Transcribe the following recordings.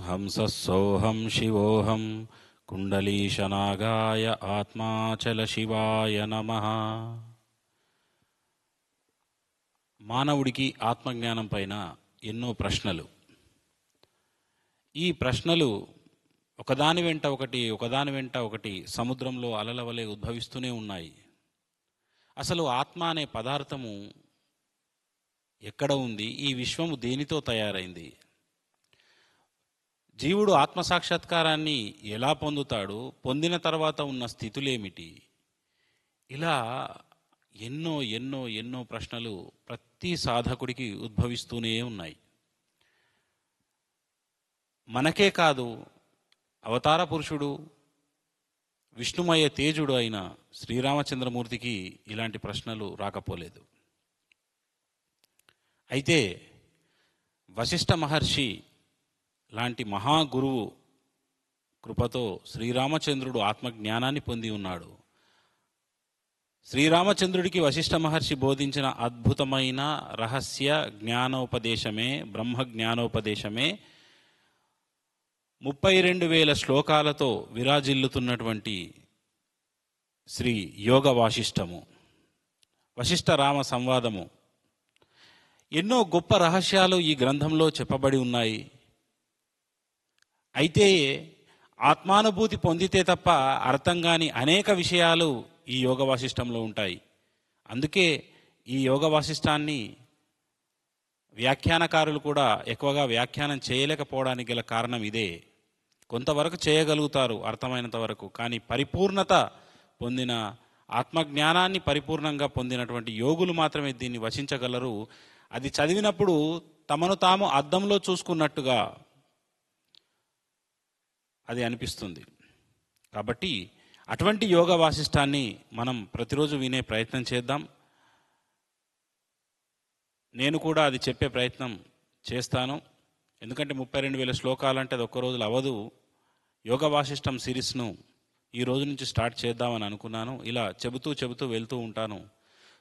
హంసస్సోహం శివోహం కుండలీశనాగాయ ఆత్మాచల శివాయ నమః. మానవుడికి ఆత్మజ్ఞానం పైన ఎన్నో ప్రశ్నలు. ఈ ప్రశ్నలు ఒకదాని వెంట ఒకటి సముద్రంలో అలల వలె ఉద్భవిస్తూనే ఉన్నాయి. అసలు ఆత్మ అనే పదార్థము ఎక్కడ ఉంది? ఈ విశ్వము దేనితో తయారైంది? జీవుడు ఆత్మసాక్షాత్కారాన్ని ఎలా పొందుతాడు? పొందిన తర్వాత ఉన్న స్థితులేమిటి? ఇలా ఎన్నో ఎన్నో ఎన్నో ప్రశ్నలు ప్రతి సాధకుడికి ఉద్భవిస్తూనే ఉన్నాయి. మనకే కాదు, అవతార పురుషుడు విష్ణుమయ తేజుడు అయిన శ్రీరామచంద్రమూర్తికి ఇలాంటి ప్రశ్నలు రాకపోలేదు. అయితే వశిష్ఠ మహర్షి లాంటి మహాగురువు కృపతో శ్రీరామచంద్రుడు ఆత్మజ్ఞానాన్ని పొంది ఉన్నాడు. శ్రీరామచంద్రుడికి వశిష్ఠ మహర్షి బోధించిన అద్భుతమైన రహస్య జ్ఞానోపదేశమే, బ్రహ్మ జ్ఞానోపదేశమే 32,000 శ్లోకాలతో విరాజిల్లుతున్నటువంటి శ్రీ యోగ వాసిష్టము, వశిష్ఠ రామ సంవాదము. ఎన్నో గొప్ప రహస్యాలు ఈ గ్రంథంలో చెప్పబడి ఉన్నాయి. అయితే ఆత్మానుభూతి పొందితే తప్ప అర్థం కాని అనేక విషయాలు ఈ యోగ వాసిష్టంలో ఉంటాయి. అందుకే ఈ యోగ వాసిష్టాన్ని వ్యాఖ్యానకారులు కూడా ఎక్కువగా వ్యాఖ్యానం చేయలేకపోవడానికి గల కారణం ఇదే. కొంతవరకు చేయగలుగుతారు అర్థమైనంత వరకు, కానీ పరిపూర్ణత పొందిన ఆత్మజ్ఞానాన్ని పరిపూర్ణంగా పొందినటువంటి యోగులు మాత్రమే దీన్ని వశించగలరు. అది చదివినప్పుడు తమను తాము అద్దంలో చూసుకున్నట్టుగా అది అనిపిస్తుంది. కాబట్టి అటువంటి యోగ వాసిష్టాన్ని మనం ప్రతిరోజు వినే ప్రయత్నం చేద్దాం. నేను కూడా అది చెప్పే ప్రయత్నం చేస్తాను. ఎందుకంటే 32,000 శ్లోకాలంటే అది ఒక్క రోజులు అవ్వదు. యోగ వాసిష్టం సిరీస్ను ఈ రోజు నుంచి స్టార్ట్ చేద్దామని అనుకున్నాను. ఇలా చెబుతూ వెళ్తూ ఉంటాను.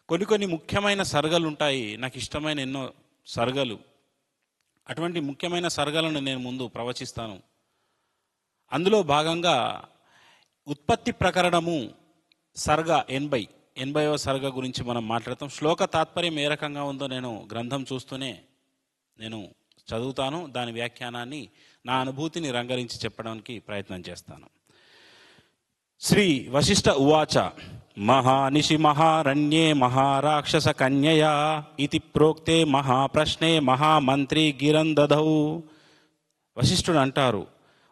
కొన్ని ముఖ్యమైన సర్గలు ఉంటాయి, నాకు ఇష్టమైన ఎన్నో సర్గలు. అటువంటి ముఖ్యమైన సర్గలను నేను ముందు ప్రవచిస్తాను. అందులో భాగంగా ఉత్పత్తి ప్రకరణము సర్గ 80వ సర్గ గురించి మనం మాట్లాడతాం. శ్లోక తాత్పర్యం ఏ రకంగా ఉందో నేను గ్రంథం చూస్తూనే నేను చదువుతాను. దాని వ్యాఖ్యానాన్ని, నా అనుభూతిని రంగరించి చెప్పడానికి ప్రయత్నం చేస్తాను. శ్రీ వశిష్ఠ ఉవాచ మహానిషి మహారణ్యే మహారాక్షస కన్యయా ఇతి ప్రోక్తే మహాప్రశ్నే మహామంత్రి గిరందధౌ. వశిష్ఠుడు అంటారు,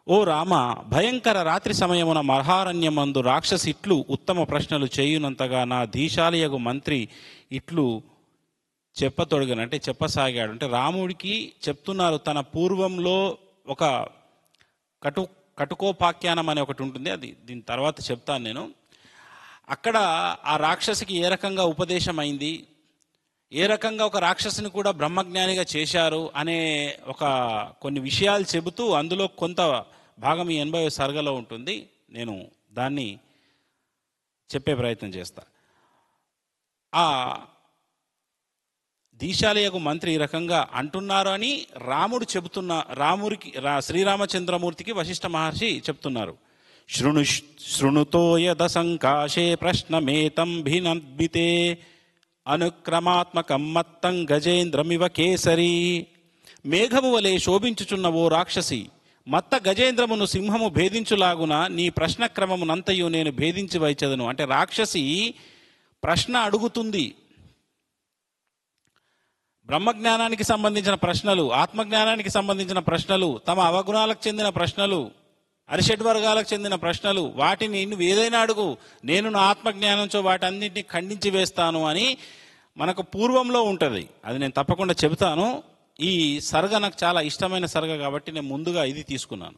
ఓ రామ, భయంకర రాత్రి సమయమున మహారణ్యమందు రాక్షసి ఇట్లు ఉత్తమ ప్రశ్నలు చేయునంతగా నా ధీశాలియగు మంత్రి ఇట్లు చెప్పతొడగను, అంటే చెప్పసాగాడు. అంటే రాముడికి చెప్తున్నారు. తన పూర్వంలో ఒక కటుకోపాఖ్యానం అనే ఒకటి ఉంటుంది, అది దీని తర్వాత చెప్తాను నేను. అక్కడ ఆ రాక్షసికి ఏ రకంగా ఉపదేశం అయింది, ఏ రకంగా ఒక రాక్షసుని కూడా బ్రహ్మజ్ఞానిగా చేశారు అనే కొన్ని విషయాలు చెబుతూ అందులో కొంత భాగం ఈ 80వ సర్గలో ఉంటుంది. నేను దాన్ని చెప్పే ప్రయత్నం చేస్తా. ఆ దీశాలయకు మంత్రి ఈ రకంగా అంటున్నారు అని రాముడు శ్రీరామచంద్రమూర్తికి వశిష్ఠ మహర్షి చెప్తున్నారు. శృణుతో యద సంకాశే ప్రశ్నమేతం భినద్భితే అనుక్రమాత్మకం మత్తం గజేంద్రమివ కేసరి. మేఘము వలె శోభించుచున్న ఓ రాక్షసి, మత్త గజేంద్రమును సింహము భేదించులాగున నీ ప్రశ్న క్రమమునంతయు నేను భేదించి వైచెదను. అంటే రాక్షసి ప్రశ్న అడుగుతుంది. బ్రహ్మజ్ఞానానికి సంబంధించిన ప్రశ్నలు, ఆత్మజ్ఞానానికి సంబంధించిన ప్రశ్నలు, తమ అవగుణాలకు చెందిన ప్రశ్నలు, అరిషడ్ వర్గాలకు చెందిన ప్రశ్నలు, వాటిని నువ్వు ఏదైనా అడుగు, నేను నా ఆత్మజ్ఞానంతో వాటన్నింటినీ ఖండించి వేస్తాను అని మనకు పూర్వంలో ఉంటుంది. అది నేను తప్పకుండా చెబుతాను. ఈ సర్గ నాకు చాలా ఇష్టమైన సర్గ కాబట్టి నేను ముందుగా ఇది తీసుకున్నాను.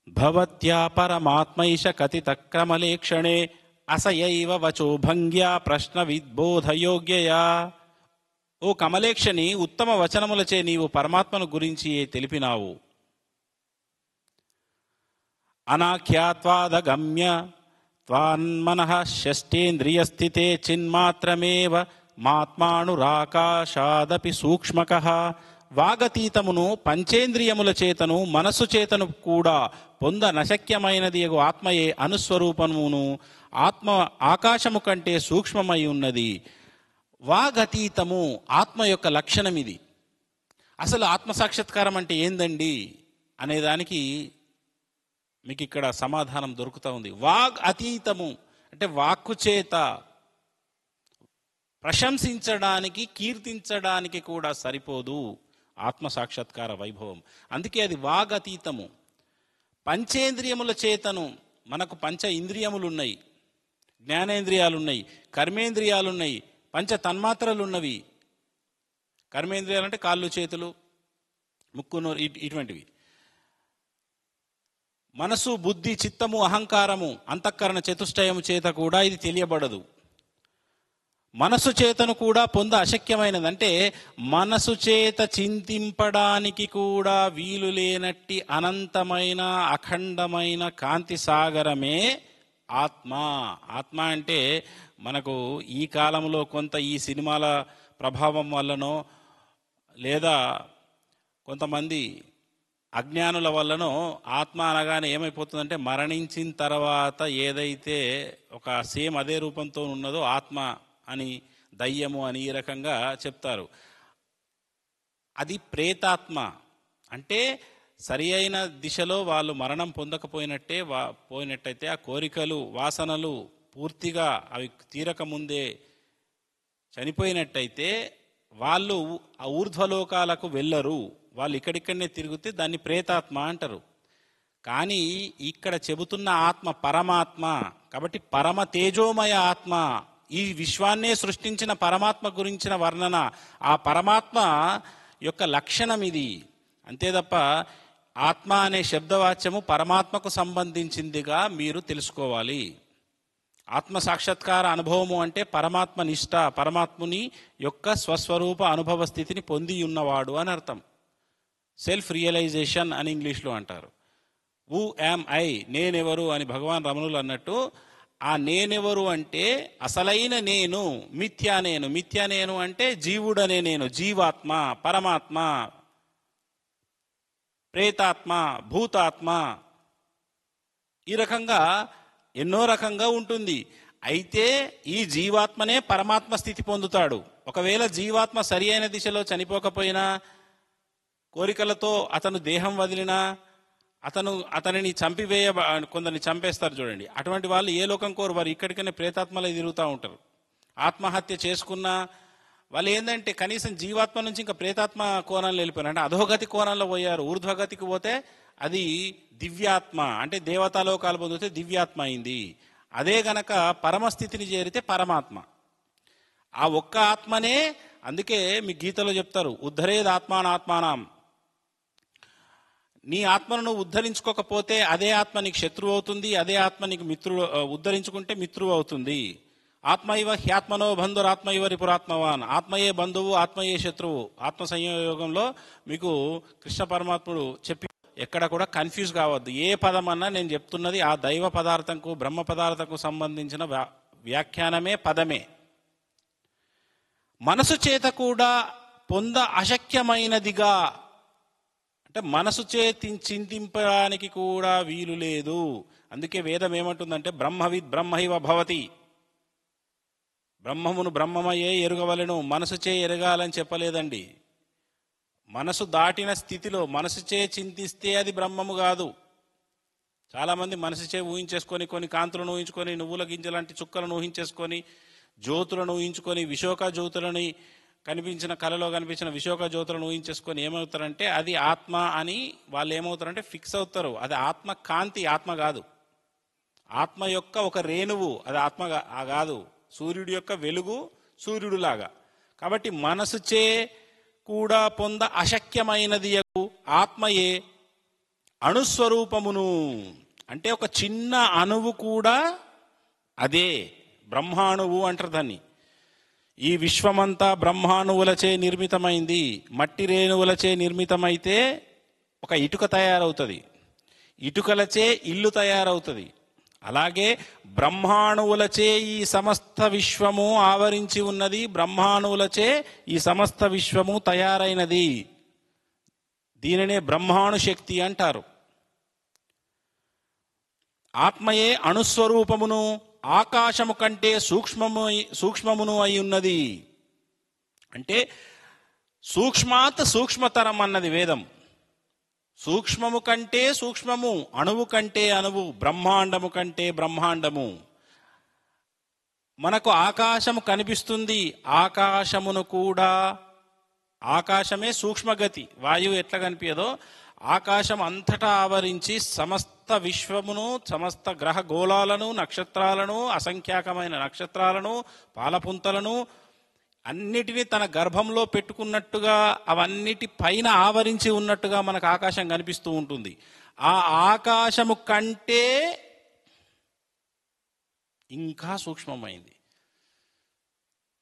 భవత్యా పరమాత్మైష కథిత క్రమలేక్షణే అసయైవ వచో భంగ్యా ప్రశ్న విద్బోధయోగ్యయా. ఓ కమలేక్షని, ఉత్తమ వచనములచే నీవు పరమాత్మను గురించి తెలిపినావు. అనాఖ్యాత్వాదగమ్య త్వాన్మనః షష్ఠేంద్రియస్థితే చిన్మాత్రమేవ మాత్మానురాకాశాదపి సూక్ష్మకః వాగతీతమును పంచేంద్రియముల చేతను మనస్సు చేతను కూడా పొంద నశక్యమైనది ఆత్మయే అనుస్వరూపమును ఆత్మ ఆకాశము కంటే సూక్ష్మమై ఉన్నది. వాగతీతము ఆత్మ యొక్క లక్షణం ఇది. అసలు ఆత్మసాక్షాత్కారం అంటే ఏందండి అనేదానికి మీకు ఇక్కడ సమాధానం దొరుకుతూ ఉంది. వాగ్ అతీతము అంటే వాక్కు చేత ప్రశంసించడానికి కీర్తించడానికి కూడా సరిపోదు ఆత్మసాక్షాత్కార వైభవం. అందుకే అది వాగతీతము. పంచేంద్రియముల చేతను, మనకు పంచ ఇంద్రియములు ఉన్నాయి, జ్ఞానేంద్రియాలు ఉన్నాయి, కర్మేంద్రియాలు ఉన్నాయి, పంచ తన్మాత్రలు ఉన్నవి. కర్మేంద్రియాలు అంటే కాళ్ళు చేతులు ముక్కు నోరు ఇటువంటివి. మనసు బుద్ధి చిత్తము అహంకారము అంతఃకరణ చతుష్టయము చేత కూడా ఇది తెలియబడదు. మనసు చేతను కూడా పొంద అశక్యమైనది. అంటే మనసు చేత చింతింపడానికి కూడా వీలు లేనట్టి అనంతమైన అఖండమైన కాంతి సాగరమే ఆత్మ. ఆత్మ అంటే మనకు ఈ కాలంలో కొంత ఈ సినిమాల ప్రభావం వల్లనో లేదా కొంతమంది అజ్ఞానుల వల్లనో ఆత్మ అనగానే ఏమైపోతుందంటే మరణించిన తర్వాత ఏదైతే ఒక సేమ్ అదే రూపంతో ఉన్నదో ఆత్మ అని, దయ్యము అని ఈ రకంగా చెప్తారు. అది ప్రేతాత్మ. అంటే సరి అయిన దిశలో వాళ్ళు మరణం పోయినట్టయితే ఆ కోరికలు వాసనలు పూర్తిగా అవి తీరకముందే చనిపోయినట్టయితే వాళ్ళు ఆ ఊర్ధ్వలోకాలకు వెళ్ళరు. వాళ్ళు ఇక్కడిక్కడనే తిరిగితే దాన్ని ప్రేతాత్మ అంటారు. కానీ ఇక్కడ చెబుతున్న ఆత్మ పరమాత్మ. కాబట్టి పరమ తేజోమయ ఆత్మ, ఈ విశ్వాన్నే సృష్టించిన పరమాత్మ గురించిన వర్ణన, ఆ పరమాత్మ యొక్క లక్షణం ఇది. అంతే తప్ప ఆత్మ అనే శబ్దవాచ్యము పరమాత్మకు సంబంధించిందిగా మీరు తెలుసుకోవాలి. ఆత్మ సాక్షాత్కార అనుభవము అంటే పరమాత్మ నిష్ఠ, పరమాత్ముని యొక్క స్వస్వరూప అనుభవ స్థితిని పొంది ఉన్నవాడు అని అర్థం. సెల్ఫ్ రియలైజేషన్ అని ఇంగ్లీష్లో అంటారు. హూ యామ్ ఐ, నేనెవరు అని భగవాన్ రమణులు అన్నట్టు, ఆ నేనెవరు అంటే అసలైన నేను, మిథ్యా నేను. మిథ్యా నేను అంటే జీవుడనే నేను, జీవాత్మ, పరమాత్మ, ప్రేతాత్మ, భూతాత్మ, ఈ రకంగా ఎన్నో రకంగా ఉంటుంది. అయితే ఈ జీవాత్మనే పరమాత్మ స్థితి పొందుతాడు. ఒకవేళ జీవాత్మ సరి అయిన దిశలో చనిపోకపోయినా, కోరికలతో అతను దేహం వదిలినా, అతనిని కొందరిని చంపేస్తారు చూడండి. అటువంటి వాళ్ళు ఏ లోకం కోరు, వారు ఇక్కడికనే ప్రేతాత్మలో తిరుగుతూ ఉంటారు. ఆత్మహత్య చేసుకున్నా వాళ్ళు ఏంటంటే కనీసం జీవాత్మ నుంచి ఇంకా ప్రేతాత్మ కోణంలో వెళ్ళిపోయారు. అంటే అధోగతి కోణంలో పోయారు. ఊర్ధ్వగతికి పోతే అది దివ్యాత్మ, అంటే దేవతాలోకాలు పొందితే దివ్యాత్మ అయింది. అదే గనక పరమస్థితిని చేరితే పరమాత్మ. ఆ ఒక్క ఆత్మనే, అందుకే మీ గీతలో చెప్తారు, ఉద్ధరేద్ ఆత్మానాత్మానం. నీ ఆత్మను నువ్వు ఉద్ధరించుకోకపోతే అదే ఆత్మ నీకు శత్రువు అవుతుంది, అదే ఆత్మ నీకు మిత్రుడు, ఉద్ధరించుకుంటే మిత్రువు అవుతుంది. ఆత్మైవ హ్యాత్మనో బంధురాత్మైవ రిపురాత్మవాన్. ఆత్మయే బంధువు, ఆత్మయే శత్రువు. ఆత్మ సంయోగంలో మీకు కృష్ణ పరమాత్ముడు చెప్పి ఎక్కడ కూడా కన్ఫ్యూజ్ కావద్దు. ఏ పదం అన్నా నేను చెప్తున్నది ఆ దైవ పదార్థంకు, బ్రహ్మ పదార్థంకు సంబంధించిన వ్యాఖ్యానమే, పదమే. మనసు చేత కూడా పొంద అశక్యమైనదిగా, అంటే మనసు చేతి చింతింపడానికి కూడా వీలు లేదు. అందుకే వేదం ఏమంటుందంటే బ్రహ్మవిద్ బ్రహ్మైవ భవతి. బ్రహ్మమును బ్రహ్మమయ్యే ఎరుగవలెను, మనసు చే ఎరగాలని చెప్పలేదండి. మనసు దాటిన స్థితిలో మనసు చే చింతిస్తే అది బ్రహ్మము కాదు. చాలామంది మనసు చే ఊహించేసుకొని, కొన్ని కాంతులను ఊహించుకొని, నువ్వుల గింజలాంటి చుక్కలను ఊహించేసుకొని, జ్యోతులను ఊహించుకొని, విశోక జ్యోతులని కనిపించిన కళలో కనిపించిన విశోక జ్యోతులను ఊహించేసుకొని ఏమవుతారంటే అది ఆత్మ అని వాళ్ళు ఏమవుతారంటే ఫిక్స్ అవుతారు. అది ఆత్మ కాంతి, ఆత్మ కాదు. ఆత్మ యొక్క ఒక రేణువు, అది ఆత్మ కాదు. సూర్యుడి యొక్క వెలుగు సూర్యుడులాగా. కాబట్టి మనసు చే కూడా పొంద అశక్యమైనది ఆత్మయే అణుస్వరూపమును. అంటే ఒక చిన్న అణువు కూడా అదే బ్రహ్మాణువు అంటారు దాన్ని. ఈ విశ్వమంతా బ్రహ్మాణువులచే నిర్మితమైంది. మట్టి రేణువులచే నిర్మితమైతే ఒక ఇటుక తయారవుతుంది, ఇటుకలచే ఇల్లు తయారవుతుంది. అలాగే బ్రహ్మాణువులచే ఈ సమస్త విశ్వము ఆవరించి ఉన్నది, బ్రహ్మాణువులచే ఈ సమస్త విశ్వము తయారైనది. దీనినే బ్రహ్మాణు శక్తి అంటారు. ఆత్మయే అణుస్వరూపమును ఆకాశము కంటే సూక్ష్మమును అయి ఉన్నది. అంటే సూక్ష్మాత్ సూక్ష్మతరం అన్నది వేదం. సూక్ష్మము కంటే సూక్ష్మము, అణువు కంటే అణువు, బ్రహ్మాండము కంటే బ్రహ్మాండము. మనకు ఆకాశము కనిపిస్తుంది. ఆకాశమును కూడా, ఆకాశమే సూక్ష్మగతి. వాయువు ఎట్లా కనిపించదో ఆకాశం అంతటా ఆవరించి సమస్త విశ్వమును, సమస్త గ్రహ గోళాలను, నక్షత్రాలను, అసంఖ్యాకమైన నక్షత్రాలను, పాలపుంతలను అన్నిటినీ తన గర్భంలో పెట్టుకున్నట్టుగా, అవన్నిటి పైన ఆవరించి ఉన్నట్టుగా మనకు ఆకాశం కనిపిస్తూ ఉంటుంది. ఆ ఆకాశము కంటే ఇంకా సూక్ష్మమైంది.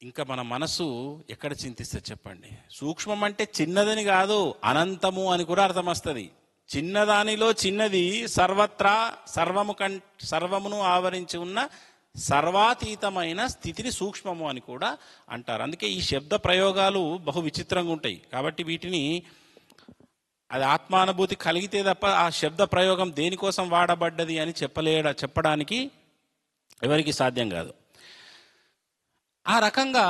ఇంకా మన మనసు ఎక్కడ చింతిస్తే చెప్పండి. సూక్ష్మం అంటే చిన్నదని కాదు, అనంతము అని కూడా అర్థం వస్తుంది. చిన్నదానిలో చిన్నది సర్వత్రా సర్వమును ఆవరించి ఉన్న సర్వాతీతమైన స్థితిని సూక్ష్మము అని కూడా అంటారు. అందుకే ఈ శబ్ద ప్రయోగాలు బహు విచిత్రంగా ఉంటాయి. కాబట్టి వీటిని అది ఆత్మానుభూతి కలిగితే తప్ప ఆ శబ్ద ప్రయోగం దేనికోసం వాడబడ్డది అని చెప్పడానికి ఎవరికి సాధ్యం కాదు. ఆ రకంగా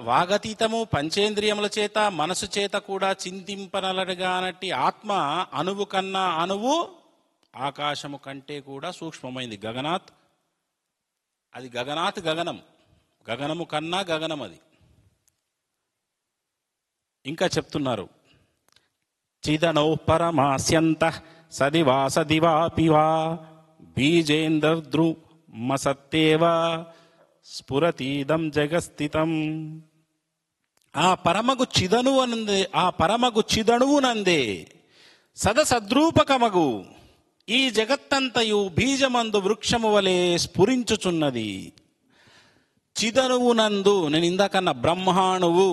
వాగతీతము పంచేంద్రియముల చేత, మనసు చేత కూడా చింతింపనలగానట్టి ఆత్మ అణువు కన్నా అణువు, ఆకాశము కంటే కూడా సూక్ష్మమైంది. గగనాత్, అది గగనాత్ గగనం, గగనము కన్నా గగనం అది. ఇంకా చెప్తున్నారు, చిదనౌ పరమాస్యంత సదివా సదివాపివా బీజేంద్రద్రు మసత్తేవా స్ఫురతీదం జగస్థితం. ఆ పరమగు చిదణువునందే సదసద్రూపకమగు ఈ జగత్తంతయు బీజమందు వృక్షము వలె స్ఫురించుచున్నది. చిదణువునందు, నేను ఇందాకన్న బ్రహ్మాణువు,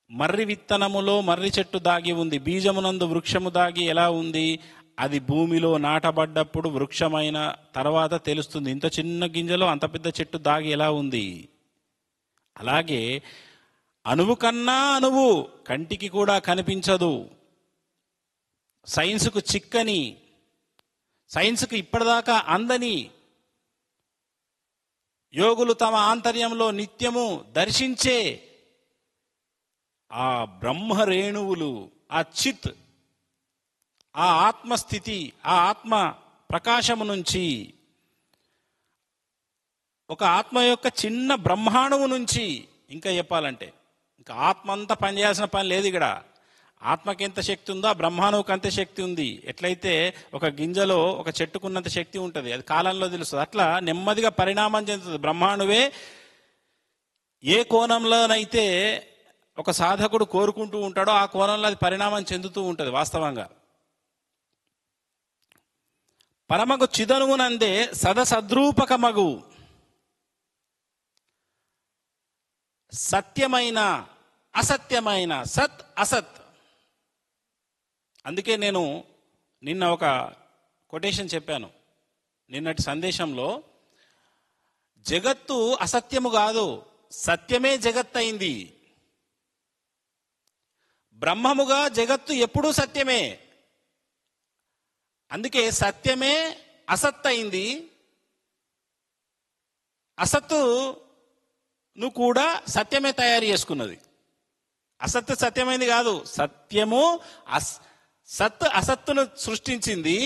మర్రి విత్తనములో మర్రి చెట్టు దాగి ఉంది. బీజమునందు వృక్షము దాగి ఎలా ఉంది? అది భూమిలో నాటబడ్డప్పుడు వృక్షమైన తర్వాత తెలుస్తుంది. ఇంత చిన్న గింజలో అంత పెద్ద చెట్టు దాగి ఎలా ఉంది. అలాగే అణువు కన్నా అణువు కంటికి కూడా కనిపించదు. సైన్స్కు చిక్కని, సైన్స్కు ఇప్పటిదాకా అందని, యోగులు తమ ఆంతర్యంలో నిత్యము దర్శించే ఆ బ్రహ్మరేణువులు, ఆ చిత్, ఆ ఆత్మస్థితి, ఆ ఆత్మ ప్రకాశము నుంచి, ఒక ఆత్మ యొక్క చిన్న బ్రహ్మాణువు నుంచి, ఇంకా చెప్పాలంటే ఇంకా ఆత్మ అంతా పనిచేయాల్సిన పని లేదు. ఇక్కడ ఆత్మకి ఎంత శక్తి ఉందో ఆ బ్రహ్మాణువుకి అంత శక్తి ఉంది. ఎట్లయితే ఒక గింజలో ఒక చెట్టుకున్నంత శక్తి ఉంటుంది, అది కాలంలో తెలుస్తుంది. అట్లా నెమ్మదిగా పరిణామం చెందుతుంది. బ్రహ్మాణువే ఏ కోణంలోనైతే ఒక సాధకుడు కోరుకుంటూ ఉంటాడో ఆ కోణంలో అది పరిణామం చెందుతూ ఉంటుంది. వాస్తవంగా పరమగు చిదనువునందే సదసద్రూపకమగు సత్యమైన అసత్యమైన, సత్ అసత్. అందుకే నేను నిన్న ఒక కొటేషన్ చెప్పాను నిన్నటి సందేశంలో. జగత్తు అసత్యము కాదు, సత్యమే జగత్ అయింది. బ్రహ్మముగా జగత్తు ఎప్పుడూ సత్యమే. అందుకే సత్యమే అసత్ అయింది. అసత్తును కూడా సత్యమే తయారు చేసుకున్నది. అసత్తు సత్యమైంది కాదు, సత్యము సత్ అసత్తును సృష్టించింది.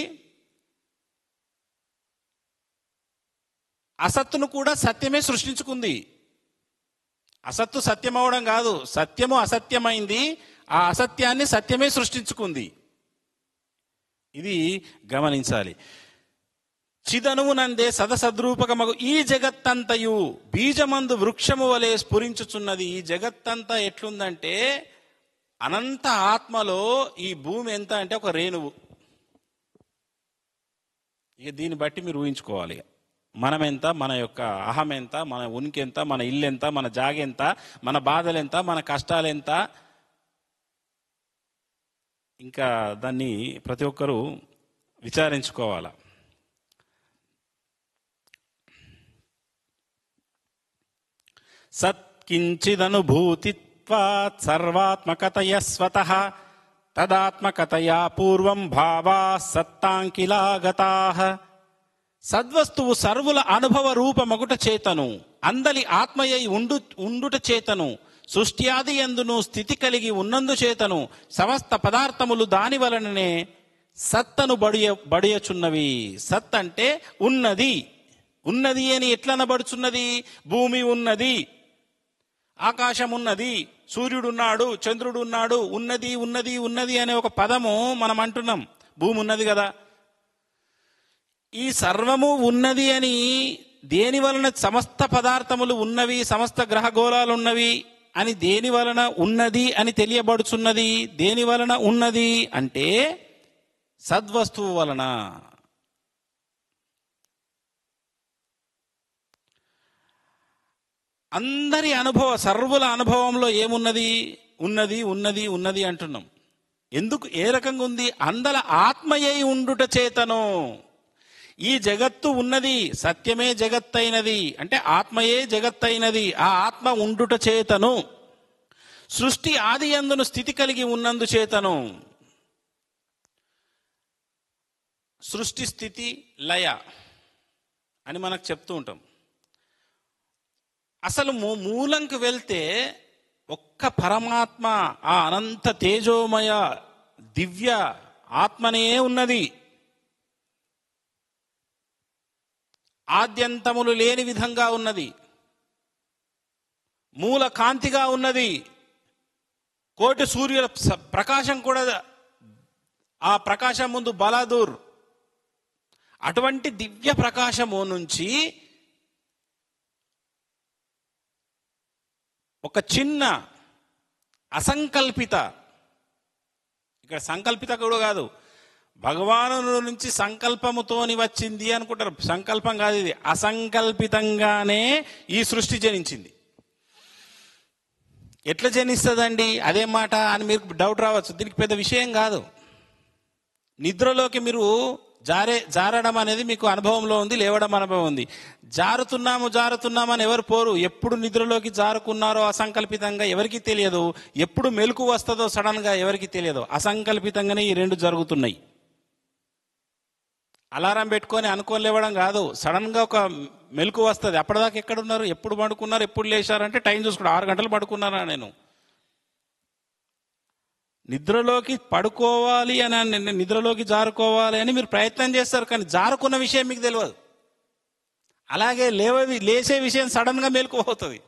అసత్తును కూడా సత్యమే సృష్టించుకుంది. అసత్తు సత్యం అవడం కాదు, సత్యము అసత్యమైంది, ఆ అసత్యాన్ని సత్యమే సృష్టించుకుంది. ఇది గమనించాలి. చిదనువునందే సదసద్రూపకమగు ఈ జగత్తంతయు బీజమందు వృక్షము వలె స్ఫురించుచున్నది. ఈ జగత్తంతా ఎట్లుందంటే అనంత ఆత్మలో ఈ భూమి ఎంత అంటే ఒక రేణువు. ఇక దీన్ని బట్టి మీరు ఊహించుకోవాలి మనం ఎంత, మన యొక్క అహం ఎంత, మన ఉనికి ఎంత, మన ఇల్లు ఎంత, మన జాగ ఎంత, మన బాధలు ఎంత, మన కష్టాలు ఎంత. ఇంకా దాన్ని ప్రతి ఒక్కరూ విచారించుకోవాలి. సత్కించిదనుభూతి స్థిత్వాత్ సర్వాత్మకతయ స్వతః తదాత్మకతయా పూర్వం భావా సత్తాంకిలాగతాః. సద్వస్తువు సర్వుల అనుభవ రూపమగుట చేతను, అందలి ఆత్మయై ఉండుట చేతను, సృష్ట్యాది యందును స్థితి కలిగి ఉన్నందు చేతను, సమస్త పదార్థములు దాని వలననే సత్తను బడియచున్నవి. సత్ అంటే ఉన్నది. ఉన్నది అని ఎట్లనబడుచున్నది? భూమి ఉన్నది, ఆకాశం ఉన్నది, సూర్యుడున్నాడు, చంద్రుడున్నాడు. ఉన్నది ఉన్నది ఉన్నది అనే ఒక పదము మనం అంటున్నాం. భూమి ఉన్నది కదా. ఈ సర్వము ఉన్నది అని దేని వలన సమస్త పదార్థములు ఉన్నవి, సమస్త గ్రహగోళాలు ఉన్నవి అని దేని వలన ఉన్నది అని తెలియబడుచున్నది? దేని వలన ఉన్నది అంటే సద్వస్తువు వలన. అందరి సర్వుల అనుభవంలో ఏమున్నది? ఉన్నది ఉన్నది ఉన్నది అంటున్నాం. ఎందుకు? ఏ రకంగా ఉంది? అందల ఆత్మయై ఉండుట చేతను. ఈ జగత్తు ఉన్నది, సత్యమే జగత్తైనది అంటే ఆత్మయే జగత్తైనది. ఆ ఆత్మ ఉండుట చేతను, సృష్టి ఆది యందును స్థితి కలిగి ఉన్నందు చేతను. సృష్టి, స్థితి, లయ అని మనకు చెప్తూ ఉంటాం. అసలు మూలంకి వెళ్తే ఒక్క పరమాత్మ, ఆ అనంత తేజోమయ దివ్య ఆత్మనే ఉన్నది. ఆద్యంతములు లేని విధంగా ఉన్నది, మూల కాంతిగా ఉన్నది. కోటి సూర్యుల ప్రకాశం కూడా ఆ ప్రకాశం ముందు బలాదూర్. అటువంటి దివ్య ప్రకాశము నుంచి ఒక చిన్న అసంకల్పిత, ఇక్కడ సంకల్పిత కూడా కాదు, భగవాను నుంచి సంకల్పముతోని వచ్చింది అనుకుంటారు. సంకల్పం కాదు ఇది, అసంకల్పితంగానే ఈ సృష్టి జనించింది. ఎట్లా జనిస్తుందండి అదే మాట అని మీకు డౌట్ రావచ్చు. దీనికి పెద్ద విషయం కాదు. నిద్రలోకి మీరు జారడం అనేది మీకు అనుభవంలో ఉంది, లేవడం అనుభవం ఉంది. జారుతున్నామని ఎవరు పోరు. ఎప్పుడు నిద్రలోకి జారుకున్నారో అసంకల్పితంగా ఎవరికి తెలియదు. ఎప్పుడు మెలకు వస్తుందో సడన్ గా ఎవరికి తెలియదు. అసంకల్పితంగానే ఈ రెండు జరుగుతున్నాయి. అలారం పెట్టుకొని అనుకోని లేవడం కాదు, సడన్ గా ఒక మెలకు వస్తుంది. అప్పటిదాకా ఎక్కడున్నారు, ఎప్పుడు పడుకున్నారు, ఎప్పుడు లేచారంటే టైం చూసుకుంటా 6 గంటలు పడుకున్నారా నేను. నిద్రలోకి పడుకోవాలి అని, నిద్రలోకి జారుకోవాలి అని మీరు ప్రయత్నం చేస్తారు, కానీ జారుకున్న విషయం మీకు తెలియదు. అలాగే లేచే విషయం సడన్ గా మేలుకుపోతుంది.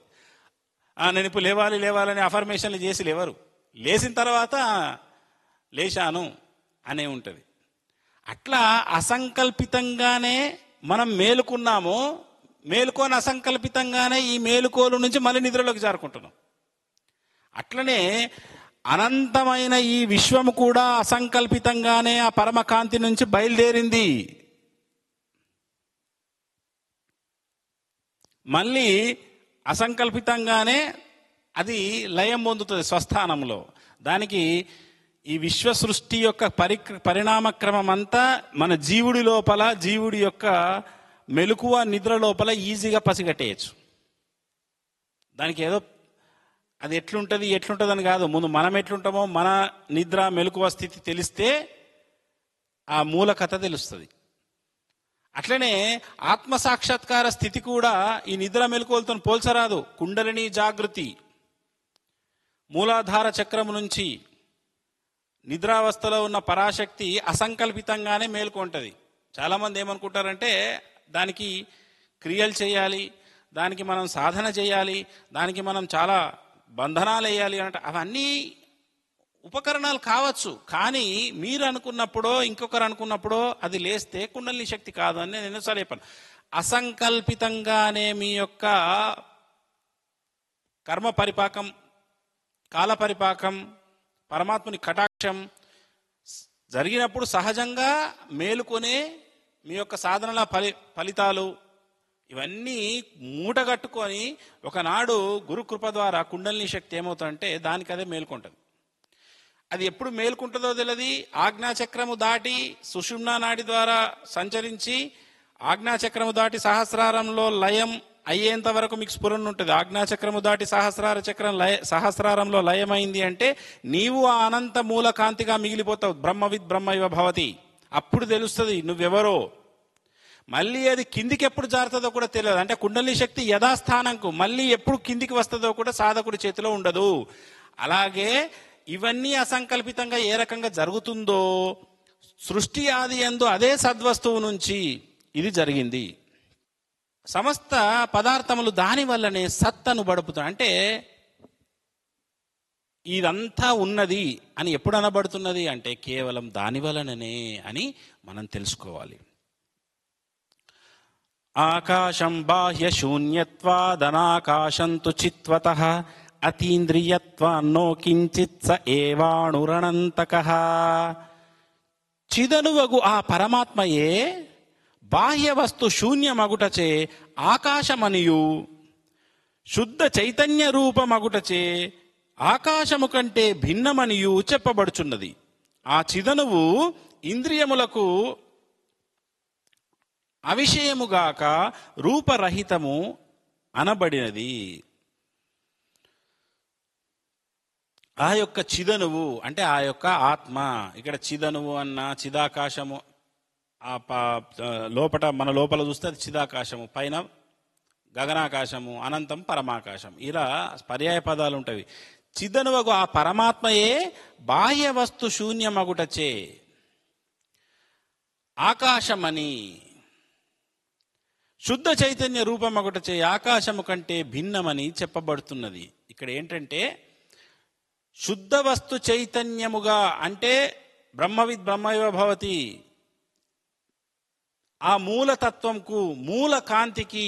నేను ఇప్పుడు లేవాలని అఫర్మేషన్లు చేసి లేవరు. లేచిన తర్వాత లేచాను అనే ఉంటుంది. అట్లా అసంకల్పితంగానే మనం మేలుకున్నాము. మేలుకొని అసంకల్పితంగానే ఈ మేలుకోలు నుంచి మళ్ళీ నిద్రలోకి జారుకుంటున్నాం. అట్లనే అనంతమైన ఈ విశ్వము కూడా అసంకల్పితంగానే ఆ పరమకాంతి నుంచి బయలుదేరింది. మళ్ళీ అసంకల్పితంగానే అది లయం పొందుతుంది స్వస్థానంలో. దానికి ఈ విశ్వ సృష్టి యొక్క పరిణామక్రమం అంతా మన జీవుడి లోపల, జీవుడి యొక్క మెలకువ నిద్ర లోపల ఈజీగా పసిగట్టేయచ్చు. దానికి ఏదో అది ఎట్లుంటుంది అని కాదు, ముందు మనం ఎట్లుంటామో మన నిద్ర మెలకువ స్థితి తెలిస్తే ఆ మూల కథ తెలుస్తుంది. అట్లనే ఆత్మసాక్షాత్కార స్థితి కూడా ఈ నిద్ర మెలకువలతో పోల్చరాదు. కుండలిని జాగృతి, మూలాధార చక్రం నుంచి నిద్రావస్థలో ఉన్న పరాశక్తి అసంకల్పితంగానే మేల్కొంటుంది. చాలామంది ఏమనుకుంటారంటే దానికి క్రియలు చేయాలి, దానికి మనం సాధన చేయాలి, దానికి మనం చాలా బంధనాలు వేయాలి అంటే అవన్నీ ఉపకరణాలు కావచ్చు. కానీ మీరు అనుకున్నప్పుడో ఇంకొకరు అనుకున్నప్పుడో అది లేస్తే కుండలిని శక్తి కాదు అని నేను ఎన్నోసార్లు చెప్పాను. అసంకల్పితంగానే మీ యొక్క కర్మ పరిపాకం, కాల పరిపాకం, పరమాత్ముని కటాక్షం జరిగినప్పుడు సహజంగా మేలుకొనే మీ యొక్క సాధనల ఫలితాలు ఇవన్నీ మూటగట్టుకొని ఒకనాడు గురుకృప ద్వారా కుండలిని శక్తి ఏమవుతుందంటే దానికి అదే మేలుకుంటుంది. అది ఎప్పుడు మేలుకుంటుందో తెలియదు. ఆజ్ఞాచక్రము దాటి సుషుమ్నా నాడి ద్వారా సంచరించి ఆజ్ఞాచక్రము దాటి సహస్రారంలో లయం అయ్యేంత వరకు మీకు స్ఫురణ ఉంటుంది. ఆజ్ఞాచక్రము దాటి సహస్రార చక్రం సహస్రారంలో లయమైంది అంటే నీవు ఆ అనంత మూల కాంతిగా మిగిలిపోతావు. బ్రహ్మవిద్ బ్రహ్మైవ భవతి. అప్పుడు తెలుస్తుంది నువ్వెవరో. మళ్ళీ అది కిందికి ఎప్పుడు జారుతుందో కూడా తెలియదు. అంటే కుండలి శక్తి యథాస్థానంకు మళ్ళీ ఎప్పుడు కిందికి వస్తుందో కూడా సాధకుడి చేతిలో ఉండదు. అలాగే ఇవన్నీ అసంకల్పితంగా ఏ రకంగా జరుగుతుందో సృష్టి ఆది యందు అదే సద్వస్తువు నుంచి ఇది జరిగింది. సమస్త పదార్థములు దాని వల్లనే సత్తను బడుపుతాయి. అంటే ఇదంతా ఉన్నది అని ఎప్పుడు అనబడుతున్నది అంటే కేవలం దాని వలననే అని మనం తెలుసుకోవాలి. ఆకాశం బాహ్య శూన్యత్వాదనాకాశంతు చిత్వతః అతీంద్రియత్వాన్నో కించిత్ స ఏవాణురణంతకః. చిదనువగు ఆ పరమాత్మయే బాహ్య వస్తు శూన్యమగుటచే ఆకాశమనియు శుద్ధ చైతన్య రూపమగుటచే ఆకాశము కంటే భిన్నమనియు చెప్పబడుచున్నది. ఆ చిదనువు ఇంద్రియములకు అవిషయముగాక రూపరహితము అనబడినది. ఆ యొక్క చిదనువు అంటే ఆ యొక్క ఆత్మ. ఇక్కడ చిదనువు అన్న చిదాకాశము, ఆ లోపల మన లోపల చూస్తే అది చిదాకాశము, పైన గగనాకాశము, అనంతం పరమాకాశం, ఇలా పర్యాయ పదాలు ఉంటాయి. చిదనువగు ఆ పరమాత్మయే బాహ్య వస్తు శూన్యమగుటచే ఆకాశమని శుద్ధ చైతన్య రూపమగుటచే ఆకాశము కంటే భిన్నమని చెప్పబడుతున్నది. ఇక్కడ ఏంటంటే శుద్ధ వస్తు చైతన్యముగా అంటే బ్రహ్మవిద్ బ్రహ్మైవ భవతి, ఆ మూలతత్వంకు మూల కాంతికి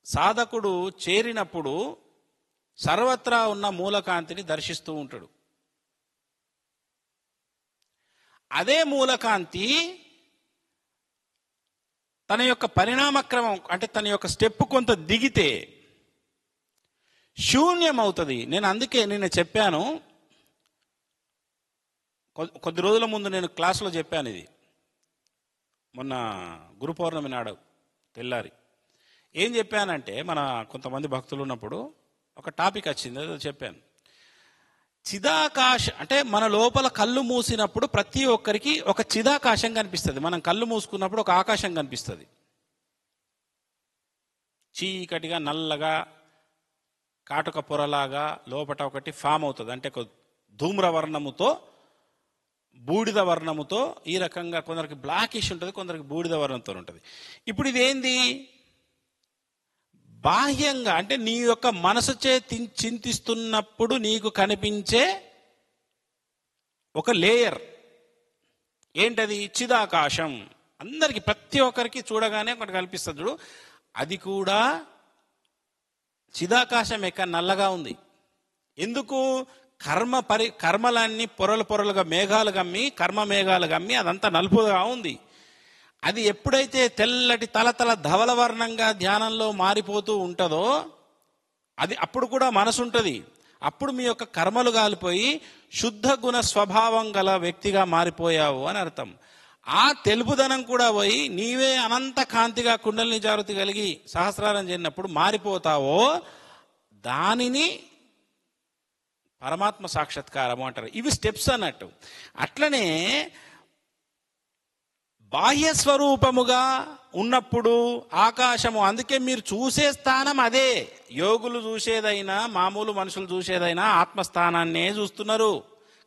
సాధకుడు చేరినప్పుడు సర్వత్రా ఉన్న మూలకాంతిని దర్శిస్తూ ఉంటాడు. అదే మూలకాంతి తన యొక్క పరిణామక్రమం అంటే తన యొక్క స్టెప్ కొంత దిగితే శూన్యమవుతుంది. నేను అందుకే నిన్న చెప్పాను, కొద్ది రోజుల ముందు నేను క్లాసులో చెప్పాను. ఇది మొన్న గురు పౌర్ణమి నాడు తెల్లారి ఏం చెప్పానంటే, మన కొంతమంది భక్తులు ఉన్నప్పుడు ఒక టాపిక్ వచ్చింది, అది చెప్పాను. చిదాకాశ అంటే మన లోపల కళ్ళు మూసినప్పుడు ప్రతి ఒక్కరికి ఒక చిదాకాశం కనిపిస్తుంది. మనం కళ్ళు మూసుకున్నప్పుడు ఒక ఆకాశం కనిపిస్తుంది. చీకటిగా నల్లగా కాటుక పొరలాగా లోపల ఒకటి ఫామ్ అవుతుంది. అంటే ధూమ్రవర్ణముతో బూడిద వర్ణముతో ఈ రకంగా కొందరికి బ్లాకిష్ ఉంటుంది, కొందరికి బూడిద వర్ణంతో ఉంటుంది. ఇప్పుడు ఇదేంది? బాహ్యంగా అంటే నీ యొక్క మనసుచే చింతిస్తున్నప్పుడు నీకు కనిపించే ఒక లేయర్. ఏంటది? చిదాకాశం. అందరికి ప్రతి ఒక్కరికి చూడగానే ఒకటి కనిపిస్తుంది చూడు, అది కూడా చిదాకాశం ఎక్క నల్లగా ఉంది. ఎందుకు? కర్మలన్నీ పొరలు పొరలుగా మేఘాలు గమ్మి, కర్మ మేఘాలు గమ్మి అదంతా నలుపుగా ఉంది. అది ఎప్పుడైతే తెల్లటి తలతల ధవల వర్ణంగా ధ్యానంలో మారిపోతూ ఉంటుందో అది అప్పుడు కూడా మనసు ఉంటుంది. అప్పుడు మీ యొక్క కర్మలు కాలిపోయి శుద్ధ గుణ స్వభావం గల వ్యక్తిగా మారిపోయావు అని అర్థం. ఆ తెలుపుదనం కూడా పోయి నీవే అనంత కాంతిగా కుండలిని జాగృతి కలిగి సహస్రారం చేరినప్పుడు మారిపోతావో దానిని పరమాత్మ సాక్షాత్కారము అంటారు. ఇవి స్టెప్స్ అన్నట్టు. అట్లనే బాహ్య స్వరూపముగా ఉన్నప్పుడు ఆకాశము, అందుకే మీరు చూసే స్థానం అదే. యోగులు చూసేదైనా మామూలు మనుషులు చూసేదైనా ఆత్మస్థానాన్నే చూస్తున్నారు.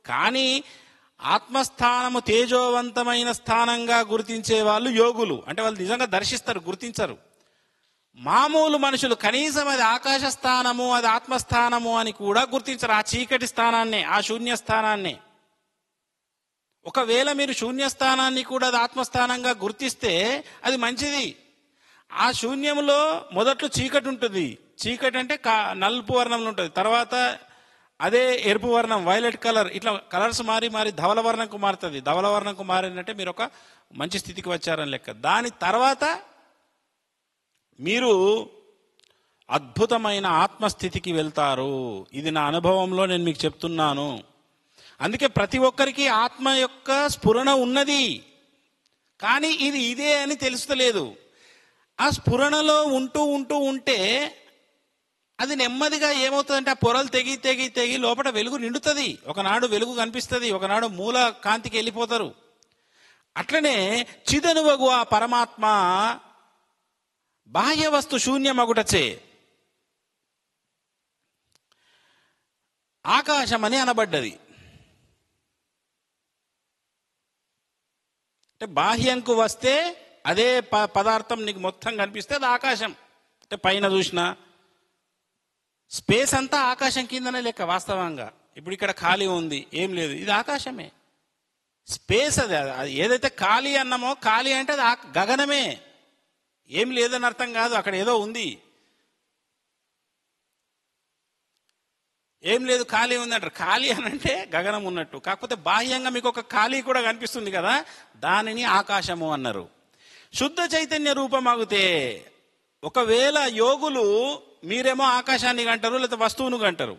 కానీ ఆత్మస్థానము తేజోవంతమైన స్థానంగా గుర్తించే వాళ్ళు యోగులు. అంటే వాళ్ళు నిజంగా దర్శిస్తారు, గుర్తించరు. మామూలు మనుషులు కనీసం అది ఆకాశ స్థానము, అది ఆత్మస్థానము అని కూడా గుర్తించరు. ఆ చీకటి స్థానాన్నే, ఆ శూన్య స్థానాన్నే. ఒకవేళ మీరు శూన్యస్థానాన్ని కూడా అది ఆత్మస్థానంగా గుర్తిస్తే అది మంచిది. ఆ శూన్యంలో మొదట్లో చీకటి ఉంటుంది. చీకటి అంటే నలుపు వర్ణంలో ఉంటుంది. తర్వాత అదే ఎరుపు వర్ణం, వైలెట్ కలర్, ఇట్లా కలర్స్ మారి మారి ధవల వర్ణంకు మారుతుంది. ధవల వర్ణంకు మారిందంటే మీరు ఒక మంచి స్థితికి వచ్చారని లెక్క. దాని తర్వాత మీరు అద్భుతమైన ఆత్మస్థితికి వెళ్తారు. ఇది నా అనుభవంలో నేను మీకు చెప్తున్నాను. అందుకే ప్రతి ఒక్కరికి ఆత్మ యొక్క స్ఫురణ ఉన్నది, కానీ ఇది ఇదే అని తెలుస్తలేదు. ఆ స్ఫురణలో ఉంటూ ఉంటూ ఉంటే అది నెమ్మదిగా ఏమవుతుందంటే ఆ పొరలు తెగి తెగి తెగి లోపల వెలుగు నిండుతుంది. ఒకనాడు వెలుగు కనిపిస్తుంది, ఒకనాడు మూల కాంతికి వెళ్ళిపోతారు. అట్లనే చిదనువగు ఆ పరమాత్మ బాహ్య వస్తు శూన్యమగుటచే ఆకాశం అని అనబడ్డది. అంటే బాహ్యంకు వస్తే అదే పదార్థం నీకు మొత్తం కనిపిస్తే అది ఆకాశం. అంటే పైన చూసినా స్పేస్ అంతా ఆకాశం కిందనే లెక్క వాస్తవంగా. ఇప్పుడు ఇక్కడ ఖాళీ ఉంది, ఏం లేదు, ఇది ఆకాశమే. స్పేస్ అది ఏదైతే ఖాళీ అన్నామో, ఖాళీ అంటే అది గగనమే, ఏం లేదని అర్థం కాదు. అక్కడ ఏదో ఉంది, ఏం లేదు ఖాళీ ఉంది అంటారు. ఖాళీ అని అంటే గగనం ఉన్నట్టు. కాకపోతే బాహ్యంగా మీకు ఒక ఖాళీ కూడా కనిపిస్తుంది కదా, దానిని ఆకాశము అన్నారు. శుద్ధ చైతన్య రూపమాగితే, ఒకవేళ యోగులు మీరేమో ఆకాశాన్ని కంటారు, లేకపోతే వస్తువును కంటారు.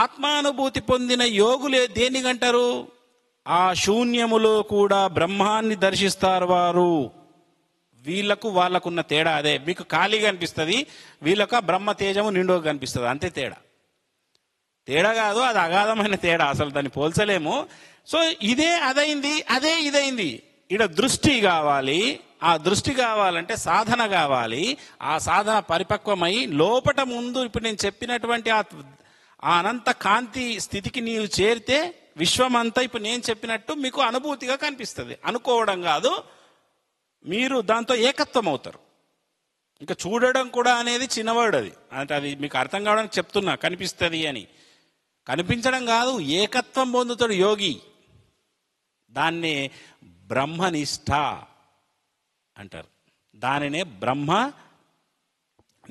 ఆత్మానుభూతి పొందిన యోగులే దేన్ని కంటారు? ఆ శూన్యములో కూడా బ్రహ్మాన్ని దర్శిస్తారు వారు. వీళ్ళకు వాళ్ళకున్న తేడా అదే. మీకు ఖాళీగా అనిపిస్తుంది, వీళ్ళకు బ్రహ్మ తేజము నిండుగా కనిపిస్తుంది, అంతే తేడా. తేడా కాదు, అది అగాధమైన తేడా, అసలు దాన్ని పోల్చలేము. సో ఇదే అదైంది, అదే ఇదైంది. ఇక్కడ దృష్టి కావాలి. ఆ దృష్టి కావాలంటే సాధన కావాలి. ఆ సాధన పరిపక్వమై లోపట ముందు ఇప్పుడు నేను చెప్పినటువంటి ఆ అనంత కాంతి స్థితికి నీవు చేరితే విశ్వమంతా ఇప్పుడు నేను చెప్పినట్టు మీకు అనుభూతిగా కనిపిస్తుంది. అనుకోవడం కాదు, మీరు దాంతో ఏకత్వం అవుతారు. ఇంకా చూడడం కూడా అనేది చిన్నవాడు, అది అంటే అది మీకు అర్థం కావడానికి చెప్తున్నా, కనిపిస్తుంది అని. కనిపించడం కాదు, ఏకత్వం పొందుతాడు యోగి. దాన్నే బ్రహ్మనిష్ట అంటారు. దానినే బ్రహ్మ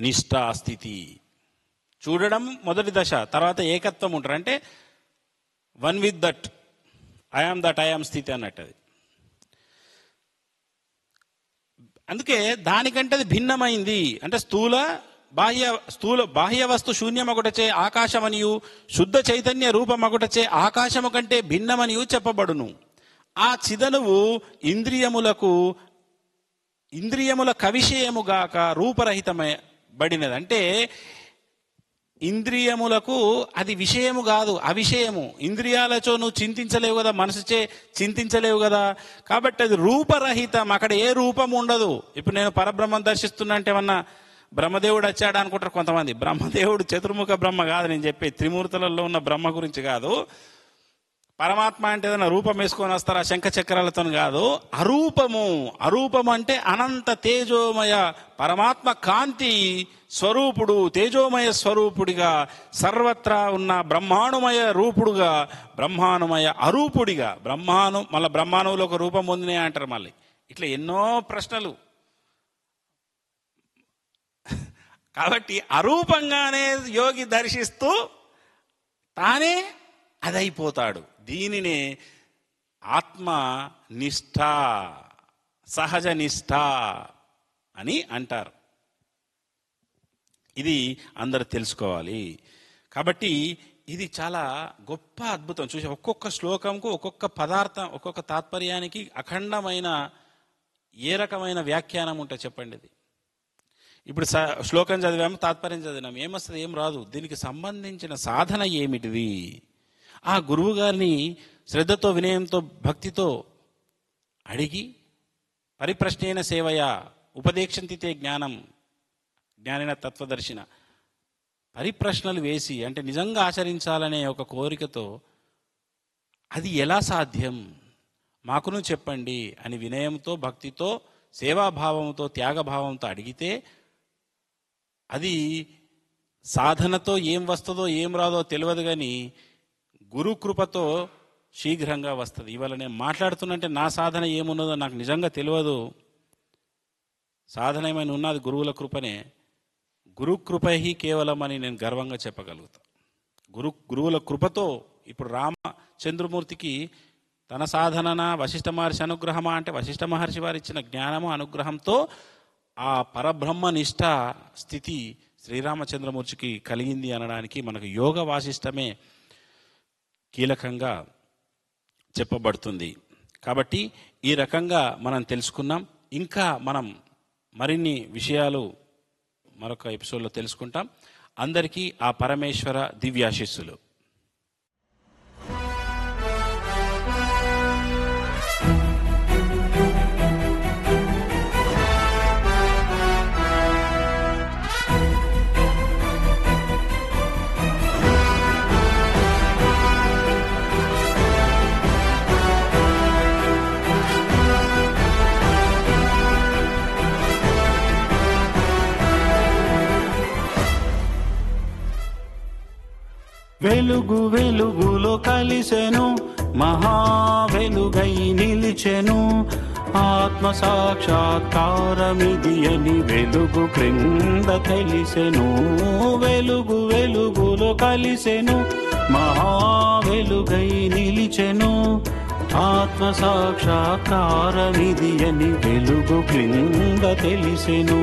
నిష్ఠా స్థితి. చూడడం మొదటి దశ, తర్వాత ఏకత్వం ఉంటారు. అంటే one with that, I am that I am స్థితి అన్నట్టు అది. అందుకే దానికంటే అది భిన్నమైంది. అంటే బాహ్య వస్తు శూన్యమగుటచే ఆకాశమనియు, శుద్ధ చైతన్య రూపమగుటచే ఆకాశము కంటే భిన్నమనియు చెప్పబడును. ఆ చిదనువు ఇంద్రియముల కవిషయముగాక రూపరహితమబడినది. అంటే ఇంద్రియములకు అది విషయము కాదు, అవిషయము. ఇంద్రియాలతో నువ్వు చింతించలేవు కదా, మనసుచే చింతించలేవు కదా, కాబట్టి అది రూపరహితం. అక్కడ ఏ రూపం ఉండదు. ఇప్పుడు నేను పరబ్రహ్మం దర్శిస్తున్నా అంటే ఏమన్నా బ్రహ్మదేవుడు వచ్చాడు అనుకుంటారు కొంతమంది. బ్రహ్మదేవుడు చతుర్ముఖ బ్రహ్మ కాదు నేను చెప్పే, త్రిమూర్తులలో ఉన్న బ్రహ్మ గురించి కాదు. పరమాత్మ అంటే ఏదైనా రూపం వేసుకొని వస్తారా శంఖ చక్రాలతో కాదు. అరూపం అంటే అనంత తేజోమయ పరమాత్మ కాంతి స్వరూపుడు, తేజోమయ స్వరూపుడిగా, సర్వత్రా ఉన్న బ్రహ్మానుమయ రూపుడుగా, బ్రహ్మానుమయ అరూపుడిగా. మళ్ళీ బ్రహ్మానువులో ఒక రూపం పొందినాయి అంటారు. మళ్ళీ ఇట్లా ఎన్నో ప్రశ్నలు. కాబట్టి అరూపంగానే యోగి దర్శిస్తూ తానే అదైపోతాడు. దీనినే ఆత్మ నిష్ఠ, సహజ నిష్ఠ అని అంటారు. ఇది అందరు తెలుసుకోవాలి. కాబట్టి ఇది చాలా గొప్ప అద్భుతం. చూసి ఒక్కొక్క శ్లోకంకు, ఒక్కొక్క పదార్థం, ఒక్కొక్క తాత్పర్యానికి అఖండమైన ఏ రకమైన వ్యాఖ్యానం ఉంటుంది చెప్పండి. ఇది ఇప్పుడు శ్లోకం చదివాము, తాత్పర్యం చదివాము, ఏమొస్తుంది? ఏం రాదు. దీనికి సంబంధించిన సాధన ఏమిటిది? ఆ గురువు గారిని శ్రద్ధతో, వినయంతో, భక్తితో అడిగి పరిప్రశ్నేన సేవయ ఉపదేక్షంతితే జ్ఞానం జ్ఞానిన తత్వదర్శిన, పరిప్రశ్నలు వేసి, అంటే నిజంగా ఆచరించాలనే ఒక కోరికతో అది ఎలా సాధ్యం మాకును చెప్పండి అని వినయంతో, భక్తితో, సేవాభావంతో, త్యాగభావంతో అడిగితే అది సాధనతో ఏం వస్తుందో ఏం రాదో తెలియదు, కానీ గురుకృపతో శీఘ్రంగా వస్తుంది. ఇవాళ నేను మాట్లాడుతున్నంటే నా సాధన ఏమున్నదో నాకు నిజంగా తెలియదు. సాధన ఏమైనా ఉన్నది గురువుల కృపనే. గురుకృపహి కేవలం అని నేను గర్వంగా చెప్పగలుగుతా. గురువుల కృపతో ఇప్పుడు రామచంద్రమూర్తికి తన సాధన వశిష్ఠ మహర్షి అనుగ్రహమా అంటే వశిష్ఠ మహర్షి వారు ఇచ్చిన జ్ఞానము అనుగ్రహంతో ఆ పరబ్రహ్మ నిష్ఠ స్థితి శ్రీరామచంద్రమూర్తికి కలిగింది అనడానికి మనకు యోగ వాసిష్టమే కీలకంగా చెప్పబడుతుంది. కాబట్టి ఈ రకంగా మనం తెలుసుకున్నాం. ఇంకా మనం మరిన్ని విషయాలు మరొక ఎపిసోడ్లో తెలుసుకుంటాం. అందరికీ ఆ పరమేశ్వర దివ్యాశీస్సులు. వెలుగు వెలుగులో కలిసెను, మహా వెలుగై నిలిచెను. ఆత్మ సాక్షాత్కారమిది అని వెలుగు క్రింద తెలిసెను. వెలుగు వెలుగులో కలిసెను, మహా వెలుగై నిలిచెను. ఆత్మ సాక్షాత్కారమిది అని వెలుగు క్రింద తెలిసెను.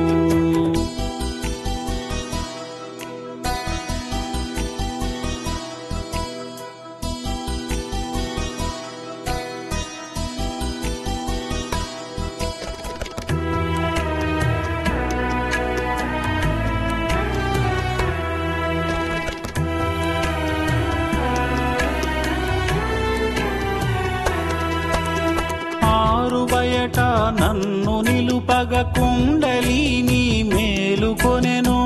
బయట నన్ను నిలుపగ కుండలిని మేలుకొనెను.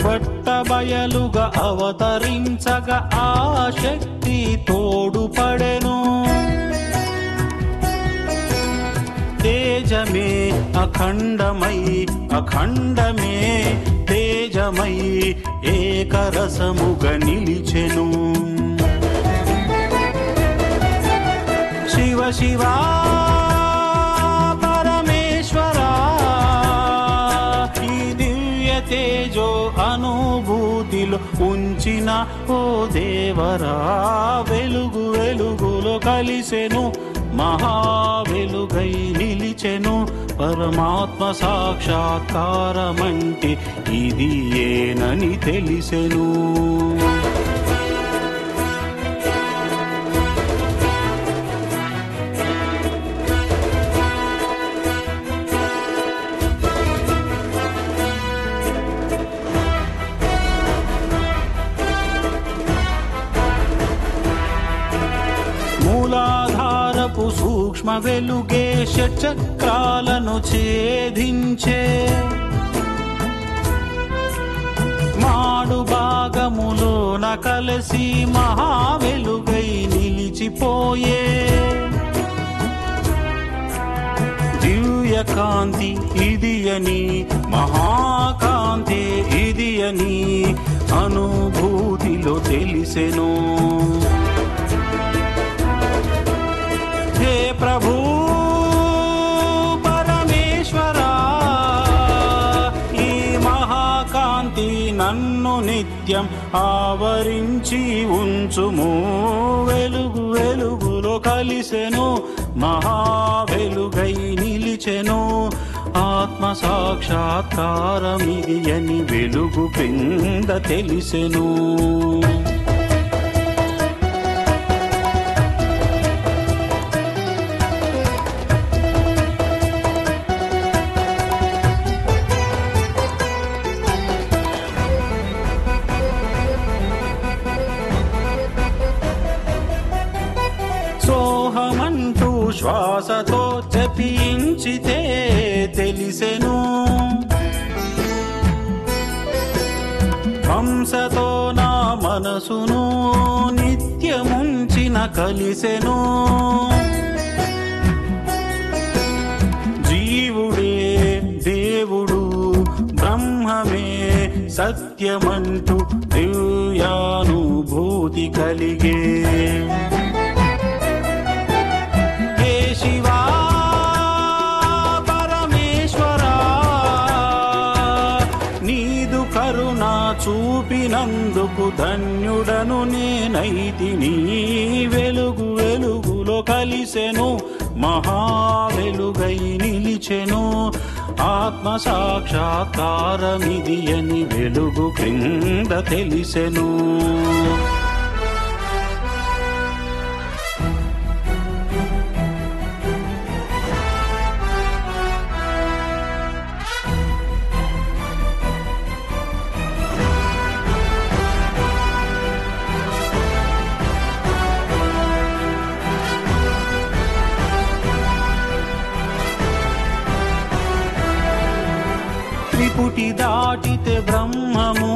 బట్ట బయలుగా అవతరించగా ఆ శక్తి తోడుపడెను. తేజమే అఖండమై అఖండమే తేజమై ఏకరసముగా నిలిచెను. శివ శివ పరమేశ్వరా, ఈ దివ్య తేజో అనుభూతిలో ఉంచిన ఓ దేవరా. వెలుగు వెలుగులో కలిసెను, మహా వెలుగై నిలిచెను. పరమాత్మ సాక్షాత్కారమంటే ఇది ఏనని తెలిసెను. మూలాధారపు సూక్ష్మ వెలుగే షట్చక్రాలను ఛేదించే. మాడు భాగములోన కలసి మహా వెలుగై నిలిచిపోయే. దివ్య కాంతి ఇది అని మహాకాంతి ఇది అని అనుభూతిలో తెలిసెను. హే ప్రభు పరమేశ్వరా, ఈ మహాకాంతి నన్ను నిత్యం ఆవరించి ఉంచుము. వెలుగు వెలుగులో కలిసెను, మహా వెలుగై నిలిచెను. ఆత్మ సాక్షాత్కారమిది అని వెలుగు క్రింద తెలిసెను. సోహమంటూ శ్వాసతో జపించితే తెలిసెను. హంసతో నా మనసును నిత్యముంచిన కలిసెను. జీవుడే దేవుడు బ్రహ్మమే సత్యమంటూ దివ్యానుభూతి కలిగే. శివా పరమేశ్వరా, నీదు కరుణ చూపినందుకు ధన్యుడను నేనైతిని. వెలుగు వెలుగులో కలిసెను, మహా వెలుగై నిలిచెను. ఆత్మ సాక్షాత్కారమిది అని వెలుగు క్రింద తెలిసెను. నుదుటి దాటితే బ్రహ్మము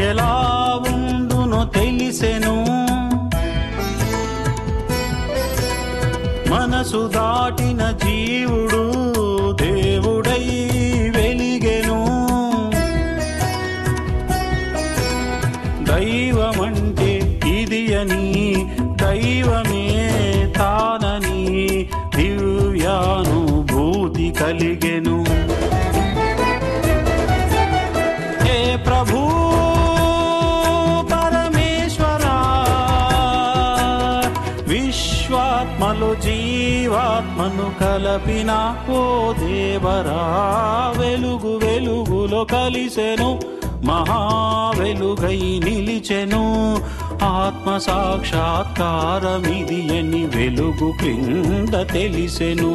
ఎలా ఉండునో తెలిసెను. మనసు దాటిన జీవుడు దేవుడై వెలిగెను. దైవమంటే ఇది అని, దైవమే తానని దివ్యానుభూతి కలిగెను. హే ప్రభూ పరమేశ్వరా, విశ్వాత్మలో జీవాత్మను కలపిన ఓ దేవరా, వెలుగు వెలుగులో కలిసెను, మహా వెలుగై నిలిచెను. ఆత్మ సాక్షాత్కారమిది అని వెలుగు క్రింద తెలిసెను.